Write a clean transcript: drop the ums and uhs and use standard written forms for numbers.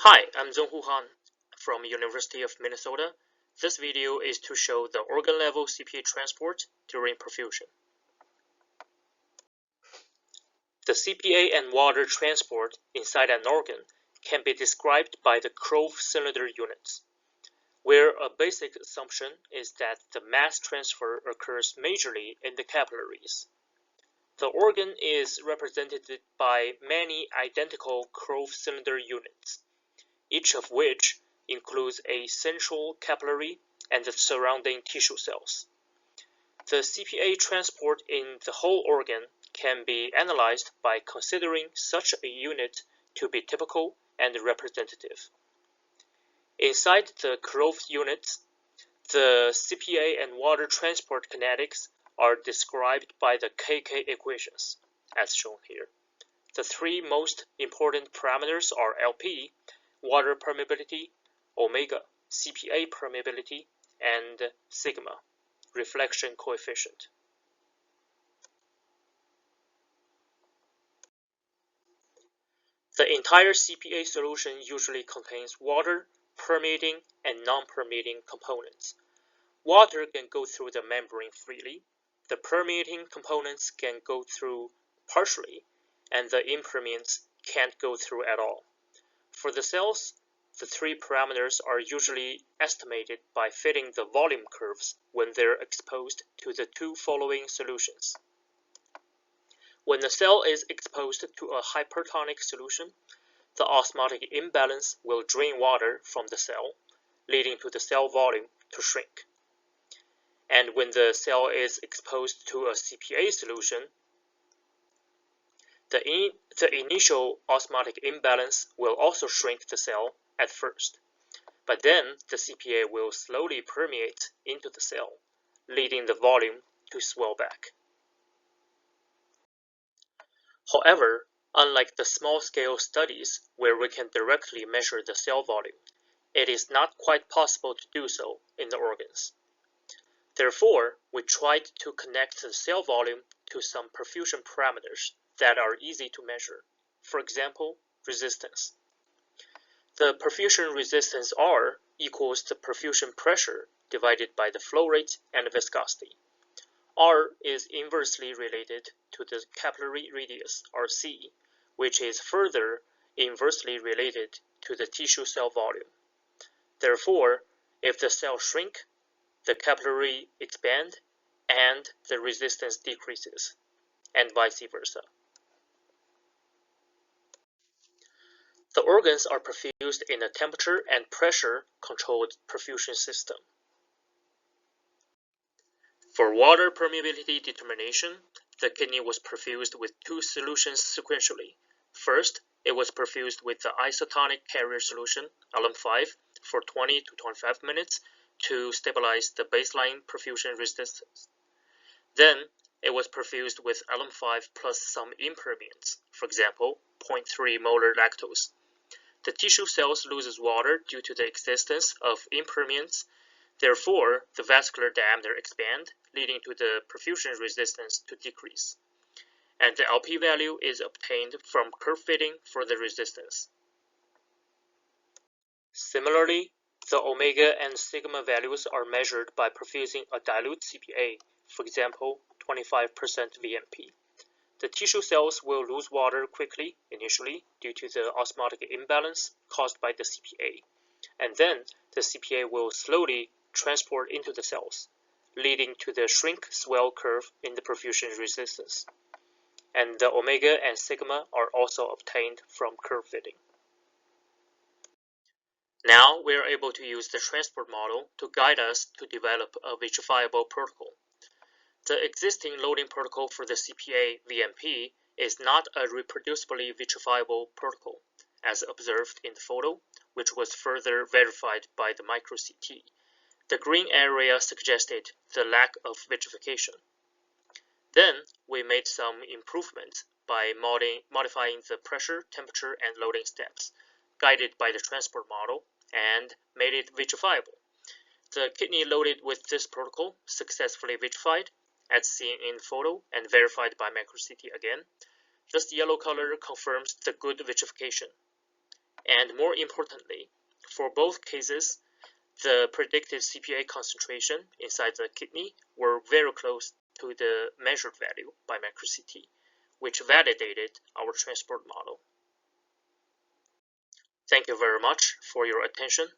Hi, I'm Zhonghu Han from University of Minnesota. This video is to show the organ-level CPA transport during perfusion. The CPA and water transport inside an organ can be described by the Krove cylinder units, where a basic assumption is that the mass transfer occurs majorly in the capillaries. The organ is represented by many identical Krove cylinder units, each of which includes a central capillary and the surrounding tissue cells. The CPA transport in the whole organ can be analyzed by considering such a unit to be typical and representative. Inside the Krove units, the CPA and water transport kinetics are described by the KK equations, as shown here. The three most important parameters are LP, water permeability, omega, CPA permeability, and sigma, reflection coefficient. The entire CPA solution usually contains water, permeating, and non-permeating components. Water can go through the membrane freely, the permeating components can go through partially, and the impermeants can't go through at all. For the cells, the three parameters are usually estimated by fitting the volume curves when they're exposed to the two following solutions. When the cell is exposed to a hypertonic solution, the osmotic imbalance will drain water from the cell, leading to the cell volume to shrink. And when the cell is exposed to a CPA solution, the initial osmotic imbalance will also shrink the cell at first, but then the CPA will slowly permeate into the cell, leading the volume to swell back. However, unlike the small-scale studies where we can directly measure the cell volume, it is not quite possible to do so in the organs. Therefore, we tried to connect the cell volume to some perfusion parameters that are easy to measure. For example, resistance. The perfusion resistance R equals the perfusion pressure divided by the flow rate and viscosity. R is inversely related to the capillary radius, RC, which is further inversely related to the tissue cell volume. Therefore, if the cell shrink, the capillary expand and the resistance decreases, and vice versa. The organs are perfused in a temperature and pressure controlled perfusion system. For water permeability determination, the kidney was perfused with two solutions sequentially. First, it was perfused with the isotonic carrier solution, alum 5, for 20 to 25 minutes to stabilize the baseline perfusion resistance. Then, it was perfused with alum 5 plus some impermeants, for example, 0.3 molar lactose. The tissue cells loses water due to the existence of impermeants. Therefore, the vascular diameter expand, leading to the perfusion resistance to decrease. And the LP value is obtained from curve fitting for the resistance. Similarly, the omega and sigma values are measured by perfusing a dilute CPA, for example, 25% VMP. The tissue cells will lose water quickly initially due to the osmotic imbalance caused by the CPA, and then the CPA will slowly transport into the cells, leading to the shrink-swell curve in the perfusion resistance. And the omega and sigma are also obtained from curve fitting. Now we are able to use the transport model to guide us to develop a vitrifiable protocol. The existing loading protocol for the CPA VMP is not a reproducibly vitrifiable protocol, as observed in the photo, which was further verified by the micro-CT. The green area suggested the lack of vitrification. Then we made some improvements by modifying the pressure, temperature, and loading steps, guided by the transport model, and made it vitrifiable. The kidney loaded with this protocol successfully vitrified, as seen in the photo and verified by micro-CT again. This yellow color confirms the good vitrification. And more importantly, for both cases, the predicted CPA concentration inside the kidney were very close to the measured value by microCT, which validated our transport model. Thank you very much for your attention.